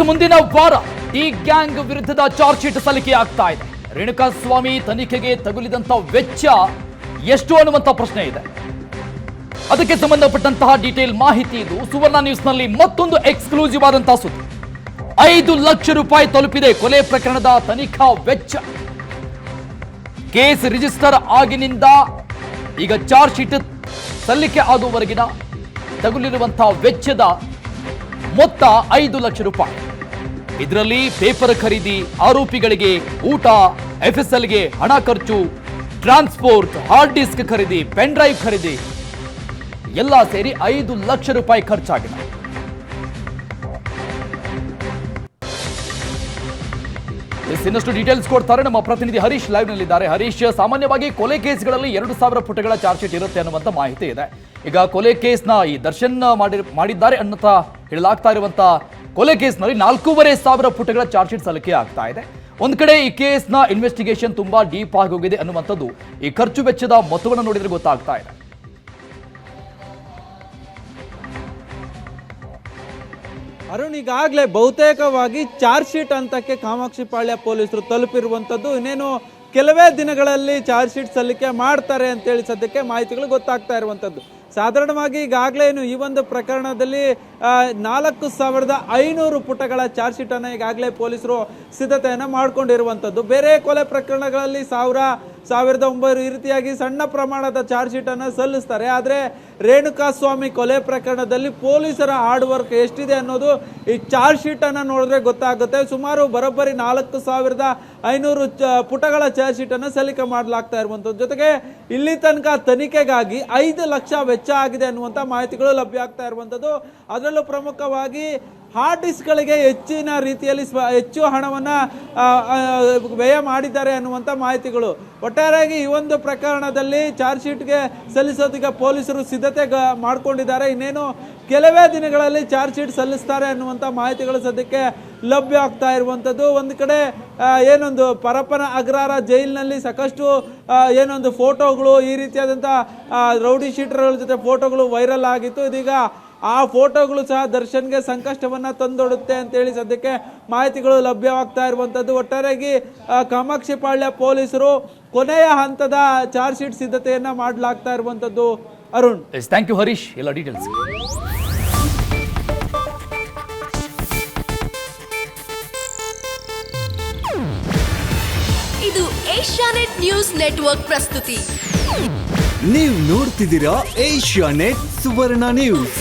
ಮುಂದಿನ ವಾರ ಈ ಗ್ಯಾಂಗ್ ವಿರುದ್ಧದ ಚಾರ್ಜ್ ಶೀಟ್ ಸಲ್ಲಿಕೆ ಆಗ್ತಾ ಇದೆ. ರೇಣುಕಾಸ್ವಾಮಿ ತನಿಖೆಗೆ ತಗುಲಿದಂತ ವೆಚ್ಚ ಎಷ್ಟು ಅನ್ನುವಂತ ಪ್ರಶ್ನೆ ಇದೆ. ಅದಕ್ಕೆ ಸಂಬಂಧಪಟ್ಟಂತಹ ಡೀಟೇಲ್ ಮಾಹಿತಿ ಇದು. ಸುವರ್ಣ ನ್ಯೂಸ್ನಲ್ಲಿ ಮತ್ತೊಂದು ಎಕ್ಸ್ಕ್ಲೂಸಿವ್ ಆದಂತಹ ಸುದ್ದಿ. 5 ಲಕ್ಷ ರೂಪಾಯಿ ತಲುಪಿದೆ ಕೊಲೆ ಪ್ರಕರಣದ ತನಿಖಾ ವೆಚ್ಚ. ಕೇಸ್ ರಿಜಿಸ್ಟರ್ ಆಗಿನಿಂದ ಈಗ ಚಾರ್ಜ್ ಶೀಟ್ ಸಲ್ಲಿಕೆ ಆಗುವವರೆಗಿನ ತಗುಲಿರುವಂತಹ ವೆಚ್ಚದ ಮೊತ್ತ 5 ಲಕ್ಷ ರೂಪಾಯಿ. ಇದರಲ್ಲಿ ಪೇಪರ್ ಖರೀದಿ, ಆರೋಪಿಗಳಿಗೆ ಊಟ, FSLಗೆ ಹಣ ಖರ್ಚು, ಟ್ರಾನ್ಸ್ಪೋರ್ಟ್, ಹಾರ್ಡ್ ಡಿಸ್ಕ್ ಖರೀದಿ, ಪೆನ್ ಡ್ರೈವ್ ಖರೀದಿ ಎಲ್ಲ ಸೇರಿ 5 ಲಕ್ಷ ರೂಪಾಯಿ ಖರ್ಚಾಗಿದೆ. ಇನ್ನಷ್ಟು ಡೀಟೇಲ್ಸ್ ಕೊಡ್ತಾರೆ ನಮ್ಮ ಪ್ರತಿನಿಧಿ ಹರೀಶ್ ಲೈವ್ ನಲ್ಲಿದ್ದಾರೆ. ಹರೀಶ್, ಸಾಮಾನ್ಯವಾಗಿ ಕೊಲೆ ಕೇಸ್ಗಳಲ್ಲಿ 2,000 ಪುಟಗಳ ಚಾರ್ಜ್ ಶೀಟ್ ಇರುತ್ತೆ ಅನ್ನುವಂತ ಮಾಹಿತಿ ಇದೆ. ಈಗ ಕೊಲೆ ಕೇಸ್ನ ಈ ದರ್ಶನ್ ಮಾಡಿದ್ದಾರೆ ಅನ್ನುತ್ತಾ ಹೇಳಲಾಗ್ತಾ ಇರುವಂತ ಕೊಲೆ ಕೇಸ್ನಲ್ಲಿ 4,500 ಪುಟಗಳ ಚಾರ್ಜ್ ಶೀಟ್ ಸಲ್ಲಿಕೆ ಆಗ್ತಾ ಇದೆ. ಒಂದ್ ಕಡೆ ಈ ಕೇಸ್ನ ಇನ್ವೆಸ್ಟಿಗೇಷನ್ ತುಂಬಾ ಡೀಪ್ ಆಗಿ ಹೋಗಿದೆ ಅನ್ನುವಂಥದ್ದು ಈ ಖರ್ಚು ವೆಚ್ಚದ ಮೊತ್ತವನ್ನು ನೋಡಿದ್ರೆ ಗೊತ್ತಾಗ್ತಾ ಇದೆ. ಅರುಣ್, ಈಗಾಗಲೇ ಬಹುತೇಕವಾಗಿ ಚಾರ್ಜ್ ಶೀಟ್ ಹಂತಕ್ಕೆ ಕಾಮಾಕ್ಷಿಪಾಳ್ಯ ಪೊಲೀಸರು ತಲುಪಿರುವಂಥದ್ದು. ಇನ್ನೇನು ಕೆಲವೇ ದಿನಗಳಲ್ಲಿ ಚಾರ್ಜ್ ಶೀಟ್ ಸಲ್ಲಿಕೆ ಮಾಡ್ತಾರೆ ಅಂತೇಳಿ ಸದ್ಯಕ್ಕೆ ಮಾಹಿತಿಗಳು ಗೊತ್ತಾಗ್ತಾ ಇರುವಂಥದ್ದು. ಸಾಧಾರಣವಾಗಿ ಈಗಾಗಲೇ ಈ ಒಂದು ಪ್ರಕರಣದಲ್ಲಿ 4,500 ಪುಟಗಳ ಚಾರ್ಜ್ ಶೀಟ್ ಅನ್ನು ಈಗಾಗಲೇ ಪೊಲೀಸರು ಸಿದ್ಧತೆಯನ್ನು ಮಾಡ್ಕೊಂಡಿರುವಂಥದ್ದು. ಬೇರೆ ಕೊಲೆ ಪ್ರಕರಣಗಳಲ್ಲಿ 1,900 ಈ ರೀತಿಯಾಗಿ ಸಣ್ಣ ಪ್ರಮಾಣದ ಚಾರ್ಜ್ ಶೀಟ್ ಅನ್ನು ಸಲ್ಲಿಸ್ತಾರೆ. ಆದರೆ ರೇಣುಕಾಸ್ವಾಮಿ ಕೊಲೆ ಪ್ರಕರಣದಲ್ಲಿ ಪೊಲೀಸರ ಹಾರ್ಡ್ ವರ್ಕ್ ಎಷ್ಟಿದೆ ಅನ್ನೋದು ಈ ಚಾರ್ಜ್ ಶೀಟ್ ಅನ್ನು ನೋಡಿದ್ರೆ ಗೊತ್ತಾಗುತ್ತೆ. ಸುಮಾರು ಬರೋಬ್ಬರಿ 4,500 ಪುಟಗಳ ಚಾರ್ಜ್ ಶೀಟ್ ಅನ್ನು ಸಲ್ಲಿಕೆ ಮಾಡಲಾಗ್ತಾ ಇರುವಂಥದ್ದು. ಜೊತೆಗೆ ಇಲ್ಲಿ ತನಕ ತನಿಖೆಗಾಗಿ 5 ಲಕ್ಷ ವೆಚ್ಚ ಆಗಿದೆ ಅನ್ನುವಂಥ ಮಾಹಿತಿಗಳು ಲಭ್ಯ ಆಗ್ತಾ ಇರುವಂಥದ್ದು. ಅದರಲ್ಲೂ ಪ್ರಮುಖವಾಗಿ ಹಾರ್ಡ್ ಡಿಸ್ಕ್ಗಳಿಗೆ ಹೆಚ್ಚಿನ ರೀತಿಯಲ್ಲಿ ಹೆಚ್ಚು ಹಣವನ್ನು ವ್ಯಯ ಮಾಡಿದ್ದಾರೆ ಅನ್ನುವಂಥ ಮಾಹಿತಿಗಳು. ಒಟ್ಟಾರೆಯಾಗಿ ಈ ಒಂದು ಪ್ರಕರಣದಲ್ಲಿ ಚಾರ್ಜ್ ಶೀಟ್ಗೆ ಸಲ್ಲಿಸೋದಕ್ಕೆ ಪೊಲೀಸರು ಸಿದ್ಧತೆ ಮಾಡಿಕೊಂಡಿದ್ದಾರೆ. ಇನ್ನೇನು ಕೆಲವೇ ದಿನಗಳಲ್ಲಿ ಚಾರ್ಜ್ ಶೀಟ್ ಸಲ್ಲಿಸ್ತಾರೆ ಅನ್ನುವಂಥ ಮಾಹಿತಿಗಳು ಸದ್ಯಕ್ಕೆ ಲಭ್ಯ ಆಗ್ತಾ ಇರುವಂಥದ್ದು. ಒಂದು ಕಡೆ ಏನೊಂದು ಪರಪ್ಪನ ಅಗ್ರಹಾರ ಜೈಲಿನಲ್ಲಿ ಸಾಕಷ್ಟು ಏನೊಂದು ಫೋಟೋಗಳು, ಈ ರೀತಿಯಾದಂಥ ರೌಡಿ ಶೀಟರ್ಗಳ ಜೊತೆ ಫೋಟೋಗಳು ವೈರಲ್ ಆಗಿತ್ತು. ಇದೀಗ ಆ ಫೋಟೋಗಳು ಸಹ ದರ್ಶನ್ಗೆ ಸಂಕಷ್ಟವನ್ನ ತಂದೊಡುತ್ತೆ ಅಂತೇಳಿ ಸದ್ಯಕ್ಕೆ ಮಾಹಿತಿಗಳು ಲಭ್ಯವಾಗ್ತಾ ಇರುವಂಥದ್ದು. ಒಟ್ಟಾರೆಯಾಗಿ ಕಾಮಾಕ್ಷಿಪಾಳ್ಯ ಪೊಲೀಸರು ಕೊನೆಯ ಹಂತದ ಚಾರ್ಜ್ ಶೀಟ್ ಸಿದ್ಧತೆಯನ್ನ ಮಾಡಲಾಗ್ತಾ ಇರುವಂಥದ್ದು. ಅರುಣ್, ಥ್ಯಾಂಕ್ ಯು ಹರೀಶ್, ಎಲ್ಲ ಡೀಟೇಲ್ಸ್. ಇದು ಏಷ್ಯಾನೆಟ್ ನ್ಯೂಸ್ ನೆಟ್ವರ್ಕ್ ಪ್ರಸ್ತುತಿ. ನೀವು ನೋಡ್ತಿದ್ದೀರಾ ಏಷ್ಯಾನೆಟ್ ಸುವರ್ಣ ನ್ಯೂಸ್.